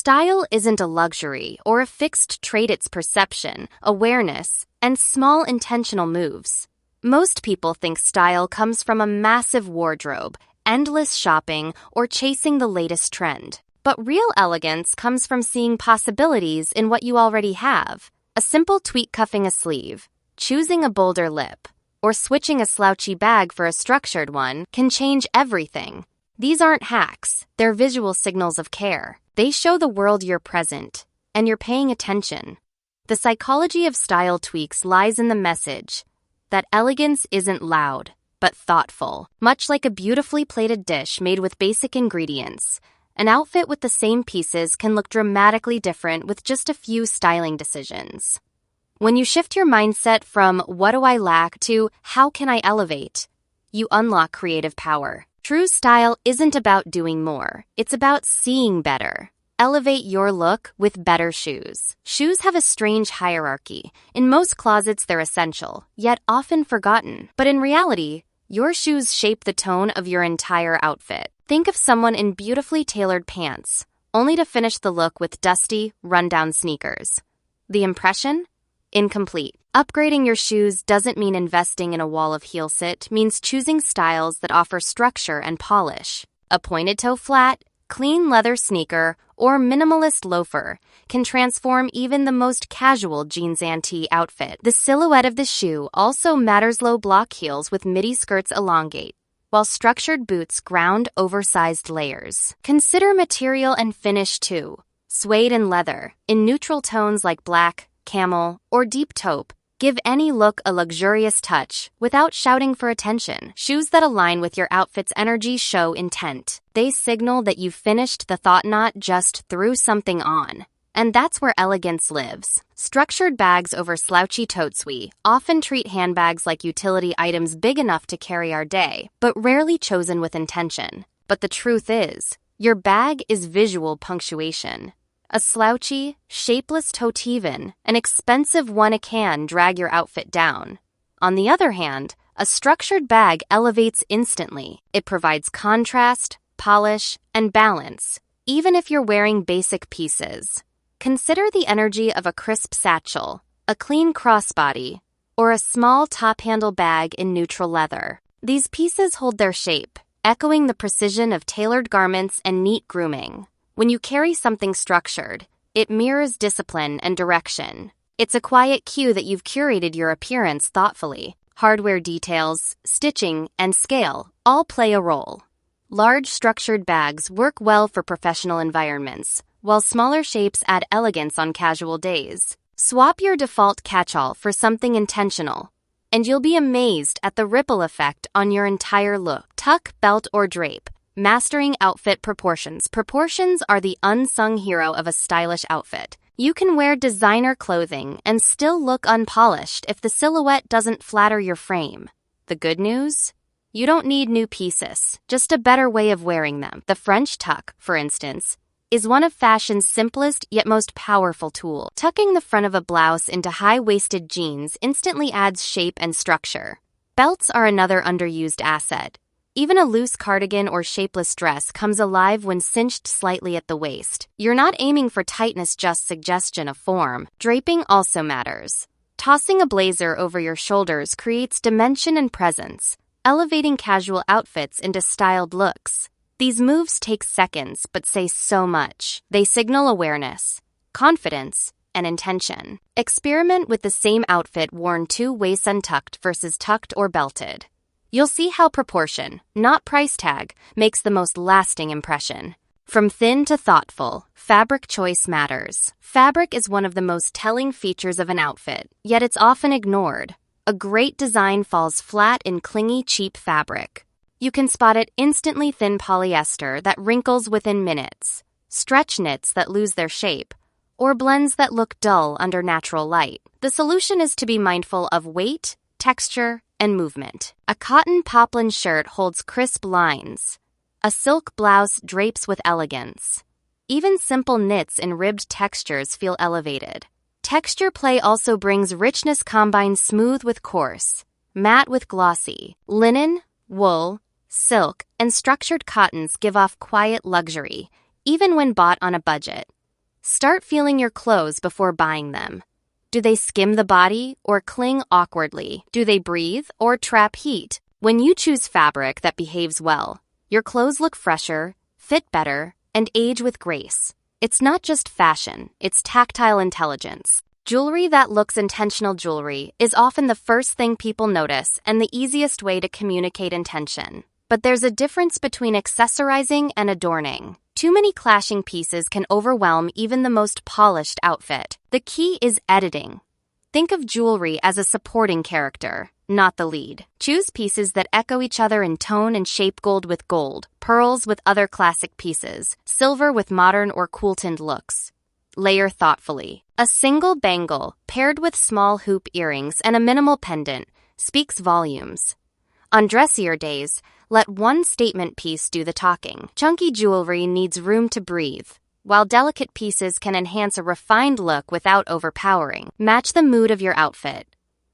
Style isn't a luxury or a fixed trait, it's perception, awareness, and small intentional moves. Most people think style comes from a massive wardrobe, endless shopping, or chasing the latest trend. But real elegance comes from seeing possibilities in what you already have. A simple tweak cuffing a sleeve, choosing a bolder lip, or switching a slouchy bag for a structured one can change everything. These aren't hacks, they're visual signals of care. They show the world you're present, and you're paying attention. The psychology of style tweaks lies in the message that elegance isn't loud, but thoughtful. Much like a beautifully plated dish made with basic ingredients, an outfit with the same pieces can look dramatically different with just a few styling decisions. When you shift your mindset from "what do I lack" to "how can I elevate," you unlock creative power. True style isn't about doing more, it's about seeing better. Elevate your look with better shoes. Shoes have a strange hierarchy. In most closets, they're essential, yet often forgotten. But in reality, your shoes shape the tone of your entire outfit. Think of someone in beautifully tailored pants, only to finish the look with dusty, run-down sneakers. The impression? Incomplete. Upgrading your shoes doesn't mean investing in a wall of heel sit, means choosing styles that offer structure and polish. A pointed-toe flat, clean leather sneaker, or minimalist loafer can transform even the most casual jeans and tee outfit. The silhouette of the shoe also matters. Low block heels with midi skirts elongate, while structured boots ground oversized layers. Consider material and finish too. Suede and leather, in neutral tones like black, camel, or deep taupe, give any look a luxurious touch without shouting for attention. Shoes that align with your outfit's energy show intent. They signal that you've finished the thought, not just threw something on. And that's where elegance lives. Structured bags over slouchy totes. We often treat handbags like utility items big enough to carry our day, but rarely chosen with intention. But the truth is, your bag is visual punctuation. A slouchy, shapeless tote, even an expensive one, can drag your outfit down. On the other hand, a structured bag elevates instantly. It provides contrast, polish, and balance, even if you're wearing basic pieces. Consider the energy of a crisp satchel, a clean crossbody, or a small top-handle bag in neutral leather. These pieces hold their shape, echoing the precision of tailored garments and neat grooming. When you carry something structured, it mirrors discipline and direction. It's a quiet cue that you've curated your appearance thoughtfully. Hardware details, stitching, and scale all play a role. Large structured bags work well for professional environments, while smaller shapes add elegance on casual days. Swap your default catch-all for something intentional, and you'll be amazed at the ripple effect on your entire look. Tuck, belt, or drape. Mastering outfit proportions. Proportions are the unsung hero of a stylish outfit. You can wear designer clothing and still look unpolished if the silhouette doesn't flatter your frame. The good news? You don't need new pieces, just a better way of wearing them. The French tuck, for instance, is one of fashion's simplest yet most powerful tools. Tucking the front of a blouse into high-waisted jeans instantly adds shape and structure. Belts are another underused asset. Even a loose cardigan or shapeless dress comes alive when cinched slightly at the waist. You're not aiming for tightness, just suggestion of form. Draping also matters. Tossing a blazer over your shoulders creates dimension and presence, elevating casual outfits into styled looks. These moves take seconds but say so much. They signal awareness, confidence, and intention. Experiment with the same outfit worn two ways, untucked versus tucked or belted. You'll see how proportion, not price tag, makes the most lasting impression. From thin to thoughtful, fabric choice matters. Fabric is one of the most telling features of an outfit, yet it's often ignored. A great design falls flat in clingy, cheap fabric. You can spot it instantly: thin polyester that wrinkles within minutes, stretch knits that lose their shape, or blends that look dull under natural light. The solution is to be mindful of weight, texture, and movement. A cotton poplin shirt holds crisp lines. A silk blouse drapes with elegance. Even simple knits in ribbed textures feel elevated. Texture play also brings richness. Combine smooth with coarse, matte with glossy. Linen, wool, silk, and structured cottons give off quiet luxury, even when bought on a budget. Start feeling your clothes before buying them. Do they skim the body or cling awkwardly? Do they breathe or trap heat? When you choose fabric that behaves well, your clothes look fresher, fit better, and age with grace. It's not just fashion, it's tactile intelligence. Jewelry that looks intentional. Jewelry is often the first thing people notice and the easiest way to communicate intention. But there's a difference between accessorizing and adorning. Too many clashing pieces can overwhelm even the most polished outfit. The key is editing. Think of jewelry as a supporting character, not the lead. Choose pieces that echo each other in tone and shape: gold with gold, pearls with other classic pieces, silver with modern or cool-toned looks. Layer thoughtfully. A single bangle paired with small hoop earrings and a minimal pendant speaks volumes. On dressier days, let one statement piece do the talking. Chunky jewelry needs room to breathe, while delicate pieces can enhance a refined look without overpowering. Match the mood of your outfit.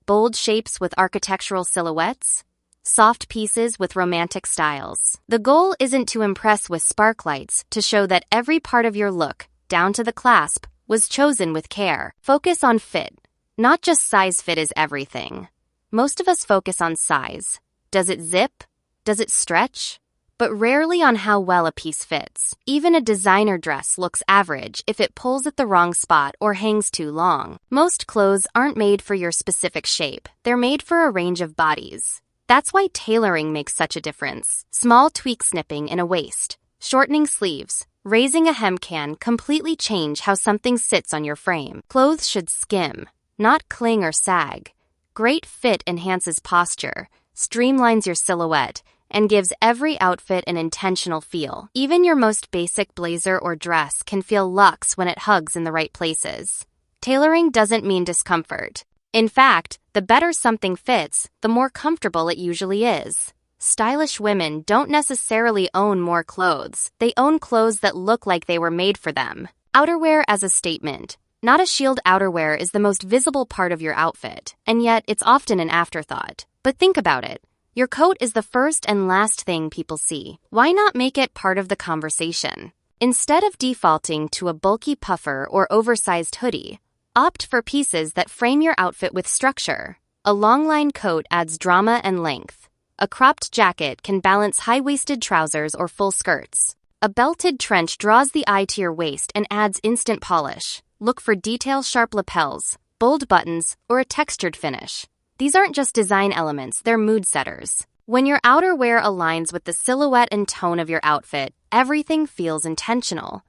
Bold shapes with architectural silhouettes, soft pieces with romantic styles. The goal isn't to impress with sparklights, to show that every part of your look, down to the clasp, was chosen with care. Focus on fit. Not just size. Fit is everything. Most of us focus on size. Does it zip? Does it stretch? But rarely on how well a piece fits. Even a designer dress looks average if it pulls at the wrong spot or hangs too long. Most clothes aren't made for your specific shape. They're made for a range of bodies. That's why tailoring makes such a difference. Small tweak: snipping in a waist, shortening sleeves, raising a hem can completely change how something sits on your frame. Clothes should skim, not cling or sag. Great fit enhances posture, streamlines your silhouette, and gives every outfit an intentional feel. Even your most basic blazer or dress can feel luxe when it hugs in the right places. Tailoring doesn't mean discomfort. In fact, the better something fits, the more comfortable it usually is. Stylish women don't necessarily own more clothes. They own clothes that look like they were made for them. Outerwear as a statement. Not a shield. Outerwear is the most visible part of your outfit, and yet it's often an afterthought. But think about it. Your coat is the first and last thing people see. Why not make it part of the conversation? Instead of defaulting to a bulky puffer or oversized hoodie, opt for pieces that frame your outfit with structure. A long-line coat adds drama and length. A cropped jacket can balance high-waisted trousers or full skirts. A belted trench draws the eye to your waist and adds instant polish. Look for detail: sharp lapels, bold buttons, or a textured finish. These aren't just design elements, they're mood setters. When your outerwear aligns with the silhouette and tone of your outfit, everything feels intentional.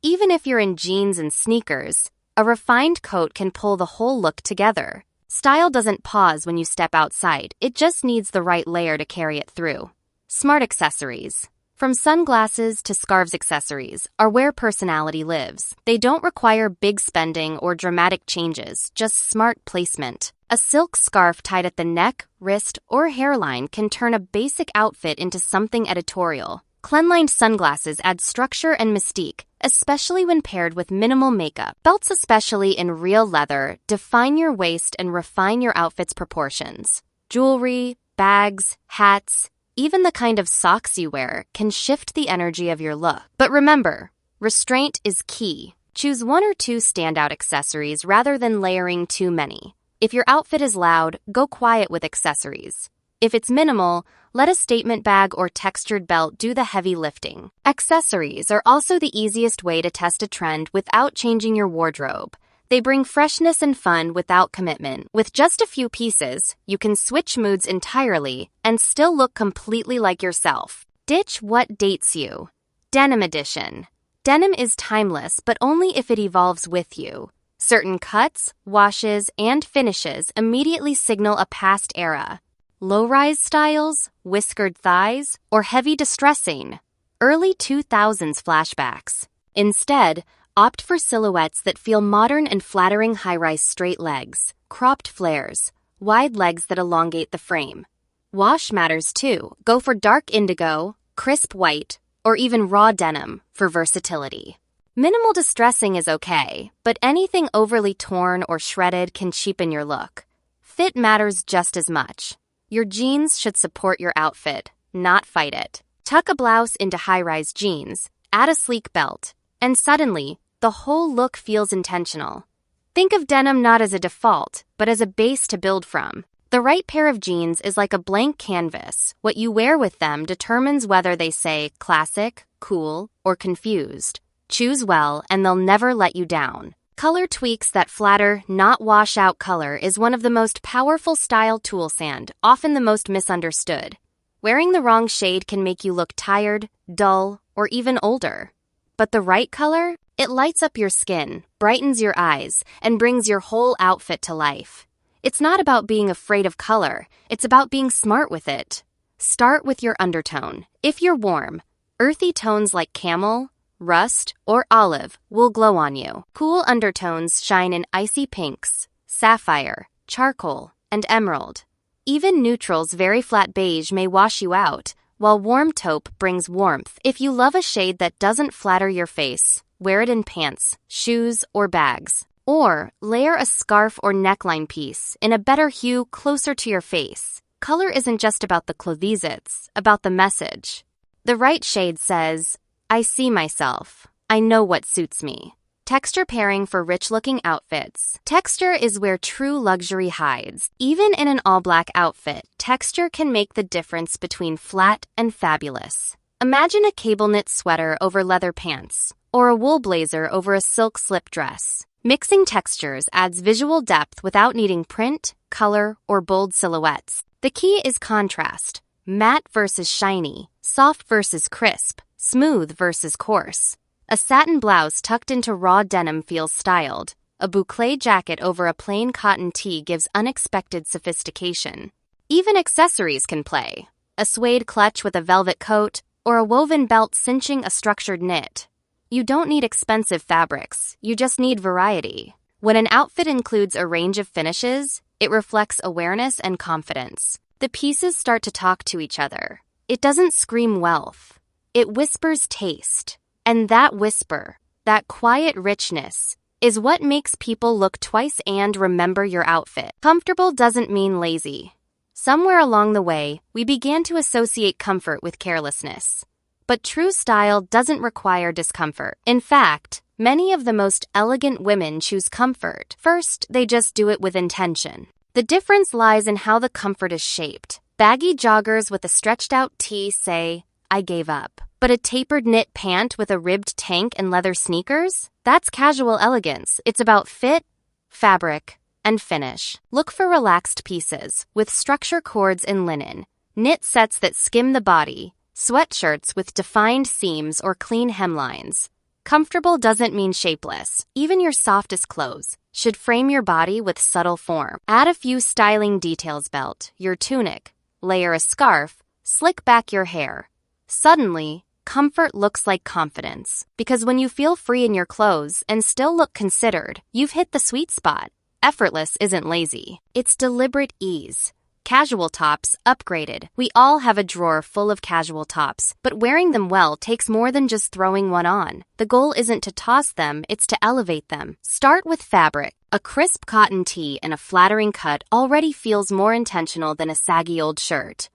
Even if you're in jeans and sneakers, a refined coat can pull the whole look together. Style doesn't pause when you step outside, it just needs the right layer to carry it through. Smart accessories. From sunglasses to scarves, accessories are where personality lives. They don't require big spending or dramatic changes, just smart placement. A silk scarf tied at the neck, wrist, or hairline can turn a basic outfit into something editorial. Clean-lined sunglasses add structure and mystique, especially when paired with minimal makeup. Belts, especially in real leather, define your waist and refine your outfit's proportions. Jewelry, bags, hats, even the kind of socks you wear can shift the energy of your look. But remember, restraint is key. Choose one or two standout accessories rather than layering too many. If your outfit is loud, go quiet with accessories. If it's minimal, let a statement bag or textured belt do the heavy lifting. Accessories are also the easiest way to test a trend without changing your wardrobe. They bring freshness and fun without commitment. With just a few pieces, you can switch moods entirely and still look completely like yourself. Ditch what dates you. Denim edition. Denim is timeless, but only if it evolves with you. Certain cuts, washes, and finishes immediately signal a past era. Low-rise styles, whiskered thighs, or heavy distressing. Early 2000s flashbacks. Instead, opt for silhouettes that feel modern and flattering: high-rise straight legs, cropped flares, wide legs that elongate the frame. Wash matters too. Go for dark indigo, crisp white, or even raw denim for versatility. Minimal distressing is okay, but anything overly torn or shredded can cheapen your look. Fit matters just as much. Your jeans should support your outfit, not fight it. Tuck a blouse into high-rise jeans, add a sleek belt, and suddenly, the whole look feels intentional. Think of denim not as a default, but as a base to build from. The right pair of jeans is like a blank canvas. What you wear with them determines whether they say classic, cool, or confused. Choose well, and they'll never let you down. Color tweaks that flatter, not wash out color is one of the most powerful style tools and often the most misunderstood. Wearing the wrong shade can make you look tired, dull, or even older. But the right color? It lights up your skin, brightens your eyes, and brings your whole outfit to life. It's not about being afraid of color, it's about being smart with it. Start with your undertone. If you're warm, earthy tones like camel, rust, or olive will glow on you. Cool undertones shine in icy pinks, sapphire, charcoal, and emerald. Even neutrals, very flat beige may wash you out, while warm taupe brings warmth. If you love a shade that doesn't flatter your face, wear it in pants, shoes, or bags. Or layer a scarf or neckline piece in a better hue closer to your face. Color isn't just about the clothes, it's about the message. The right shade says, I see myself. I know what suits me. Texture pairing for rich-looking outfits. Texture is where true luxury hides. Even in an all-black outfit, texture can make the difference between flat and fabulous. Imagine a cable-knit sweater over leather pants, or a wool blazer over a silk slip dress. Mixing textures adds visual depth without needing print, color, or bold silhouettes. The key is contrast. Matte versus shiny, soft versus crisp, smooth versus coarse. A satin blouse tucked into raw denim feels styled. A boucle jacket over a plain cotton tee gives unexpected sophistication. Even accessories can play. A suede clutch with a velvet coat, or a woven belt cinching a structured knit. You don't need expensive fabrics, you just need variety. When an outfit includes a range of finishes, it reflects awareness and confidence. The pieces start to talk to each other. It doesn't scream wealth. It whispers taste. And that whisper, that quiet richness, is what makes people look twice and remember your outfit. Comfortable doesn't mean lazy. Somewhere along the way, we began to associate comfort with carelessness. But true style doesn't require discomfort. In fact, many of the most elegant women choose comfort. First, they just do it with intention. The difference lies in how the comfort is shaped. Baggy joggers with a stretched-out tee say, I gave up. But a tapered knit pant with a ribbed tank and leather sneakers? That's casual elegance. It's about fit, fabric, and finish. Look for relaxed pieces with structure cords in linen, knit sets that skim the body, sweatshirts with defined seams or clean hemlines. Comfortable doesn't mean shapeless. Even your softest clothes should frame your body with subtle form. Add a few styling details: belt, your tunic, layer a scarf, slick back your hair. Suddenly, comfort looks like confidence. Because when you feel free in your clothes and still look considered, you've hit the sweet spot. Effortless isn't lazy. It's deliberate ease. Casual tops, upgraded. We all have a drawer full of casual tops, but wearing them well takes more than just throwing one on. The goal isn't to toss them, it's to elevate them. Start with fabric. A crisp cotton tee in a flattering cut already feels more intentional than a saggy old shirt.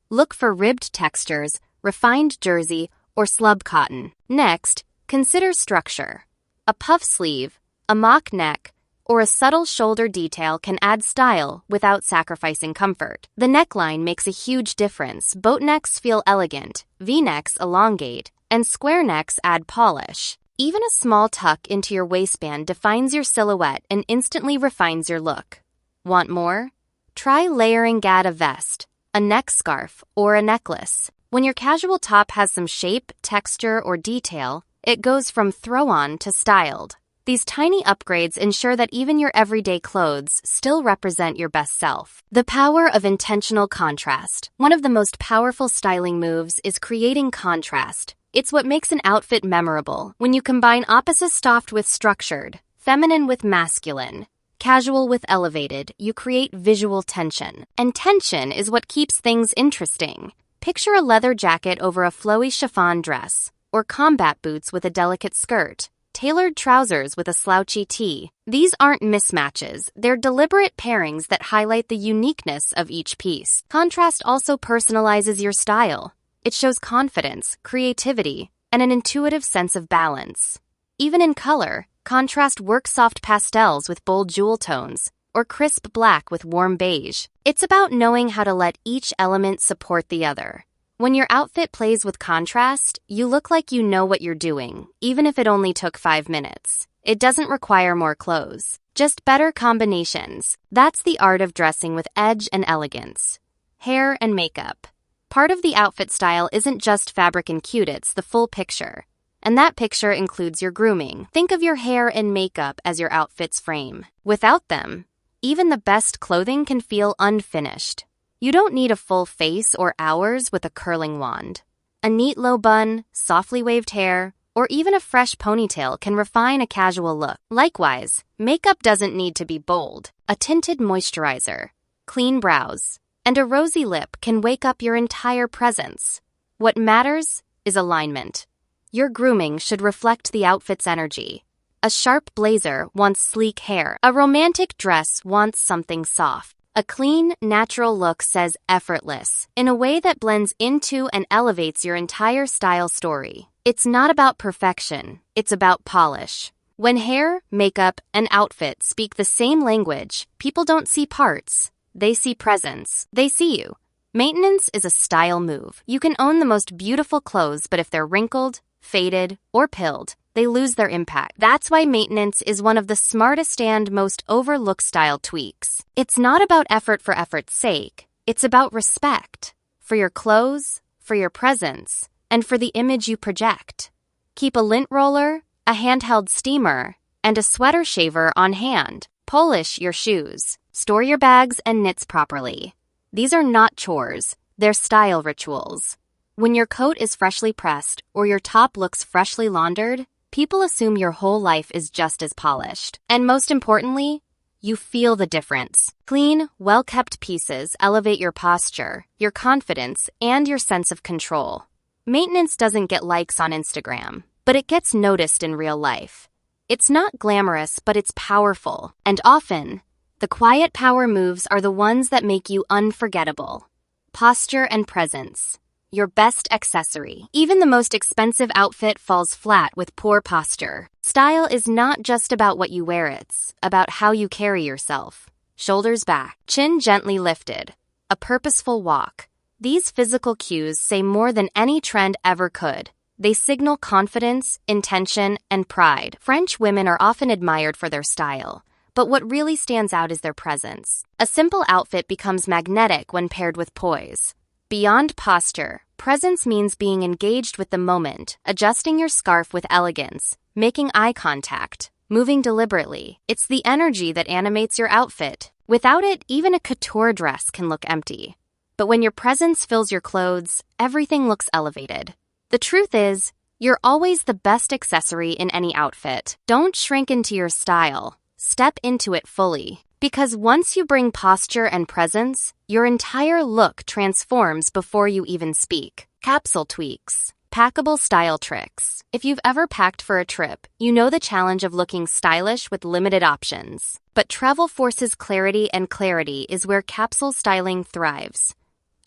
Look for ribbed textures, refined jersey, or slub cotton. Next, consider structure. A puff sleeve, a mock neck, or a subtle shoulder detail can add style without sacrificing comfort. The neckline makes a huge difference. Boat necks feel elegant, V-necks elongate, and square necks add polish. Even a small tuck into your waistband defines your silhouette and instantly refines your look. Want more? Try layering a vest, a neck scarf, or a necklace. When your casual top has some shape, texture, or detail, it goes from throw-on to styled. These tiny upgrades ensure that even your everyday clothes still represent your best self. The power of intentional contrast. One of the most powerful styling moves is creating contrast. It's what makes an outfit memorable. When you combine opposites, soft with structured, feminine with masculine, casual with elevated, you create visual tension. And tension is what keeps things interesting. Picture a leather jacket over a flowy chiffon dress, or combat boots with a delicate skirt. Tailored trousers with a slouchy tee. These aren't mismatches, they're deliberate pairings that highlight the uniqueness of each piece. Contrast also personalizes your style. It shows confidence, creativity, and an intuitive sense of balance. Even in color, contrast work soft pastels with bold jewel tones, or crisp black with warm beige. It's about knowing how to let each element support the other. When your outfit plays with contrast, you look like you know what you're doing, even if it only took 5 minutes. It doesn't require more clothes, just better combinations. That's the art of dressing with edge and elegance. Hair and makeup. Part of the outfit style isn't just fabric and cute, it's the full picture. And that picture includes your grooming. Think of your hair and makeup as your outfit's frame. Without them, even the best clothing can feel unfinished. You don't need a full face or hours with a curling wand. A neat low bun, softly waved hair, or even a fresh ponytail can refine a casual look. Likewise, makeup doesn't need to be bold. A tinted moisturizer, clean brows, and a rosy lip can wake up your entire presence. What matters is alignment. Your grooming should reflect the outfit's energy. A sharp blazer wants sleek hair. A romantic dress wants something soft. A clean, natural look says effortless, in a way that blends into and elevates your entire style story. It's not about perfection, it's about polish. When hair, makeup, and outfit speak the same language, people don't see parts. They see presence. They see you. Maintenance is a style move. You can own the most beautiful clothes, but if they're wrinkled, faded, or pilled, they lose their impact. That's why maintenance is one of the smartest and most overlooked style tweaks. It's not about effort for effort's sake. It's about respect. For your clothes, for your presence, and for the image you project. Keep a lint roller, a handheld steamer, and a sweater shaver on hand. Polish your shoes. Store your bags and knits properly. These are not chores. They're style rituals. When your coat is freshly pressed or your top looks freshly laundered, people assume your whole life is just as polished. And most importantly, you feel the difference. Clean, well-kept pieces elevate your posture, your confidence, and your sense of control. Maintenance doesn't get likes on Instagram, but it gets noticed in real life. It's not glamorous, but it's powerful. And often, the quiet power moves are the ones that make you unforgettable. Posture and presence. Your best accessory. Even the most expensive outfit falls flat with poor posture. Style is not just about what you wear, it's about how you carry yourself. Shoulders back, chin gently lifted, a purposeful walk. These physical cues say more than any trend ever could. They signal confidence, intention, and pride. French women are often admired for their style, but what really stands out is their presence. A simple outfit becomes magnetic when paired with poise. Beyond posture, presence means being engaged with the moment, adjusting your scarf with elegance, making eye contact, moving deliberately. It's the energy that animates your outfit. Without it, even a couture dress can look empty. But when your presence fills your clothes, everything looks elevated. The truth is, you're always the best accessory in any outfit. Don't shrink into your style. Step into it fully. Because once you bring posture and presence, your entire look transforms before you even speak. Capsule tweaks. Packable style tricks. If you've ever packed for a trip, you know the challenge of looking stylish with limited options. But travel forces clarity, and clarity is where capsule styling thrives.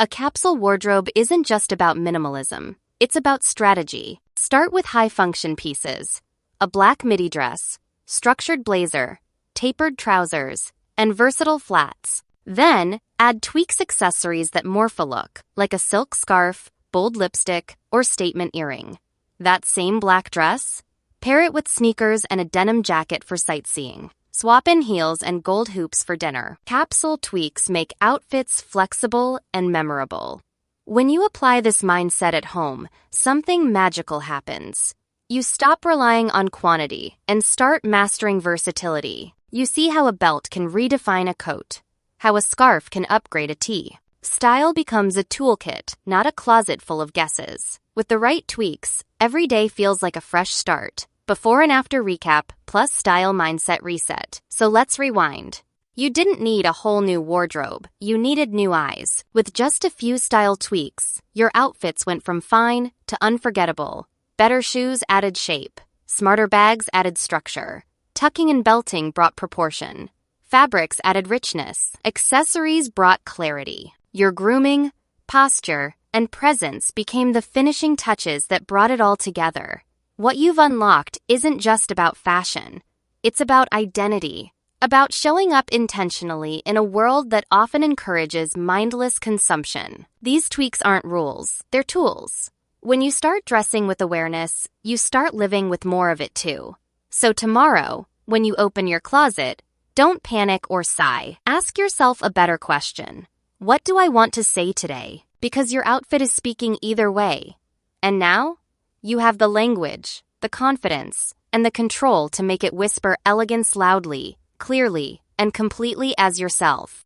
A capsule wardrobe isn't just about minimalism. It's about strategy. Start with high-function pieces. A black midi dress, structured blazer, tapered trousers, and versatile flats. Then, add tweaks accessories that morph a look, like a silk scarf, bold lipstick, or statement earring. That same black dress? Pair it with sneakers and a denim jacket for sightseeing. Swap in heels and gold hoops for dinner. Capsule tweaks make outfits flexible and memorable. When you apply this mindset at home, something magical happens. You stop relying on quantity and start mastering versatility. You see how a belt can redefine a coat, how a scarf can upgrade a tee. Style becomes a toolkit, not a closet full of guesses. With the right tweaks, every day feels like a fresh start. Before and after recap, plus style mindset reset. So let's rewind. You didn't need a whole new wardrobe. You needed new eyes. With just a few style tweaks, your outfits went from fine to unforgettable. Better shoes added shape. Smarter bags added structure. Tucking and belting brought proportion. Fabrics added richness. Accessories brought clarity. Your grooming, posture, and presence became the finishing touches that brought it all together. What you've unlocked isn't just about fashion. It's about identity, about showing up intentionally in a world that often encourages mindless consumption. These tweaks aren't rules, they're tools. When you start dressing with awareness, you start living with more of it too. So tomorrow, when you open your closet, don't panic or sigh. Ask yourself a better question. What do I want to say today? Because your outfit is speaking either way. And now, you have the language, the confidence, and the control to make it whisper elegance loudly, clearly, and completely as yourself.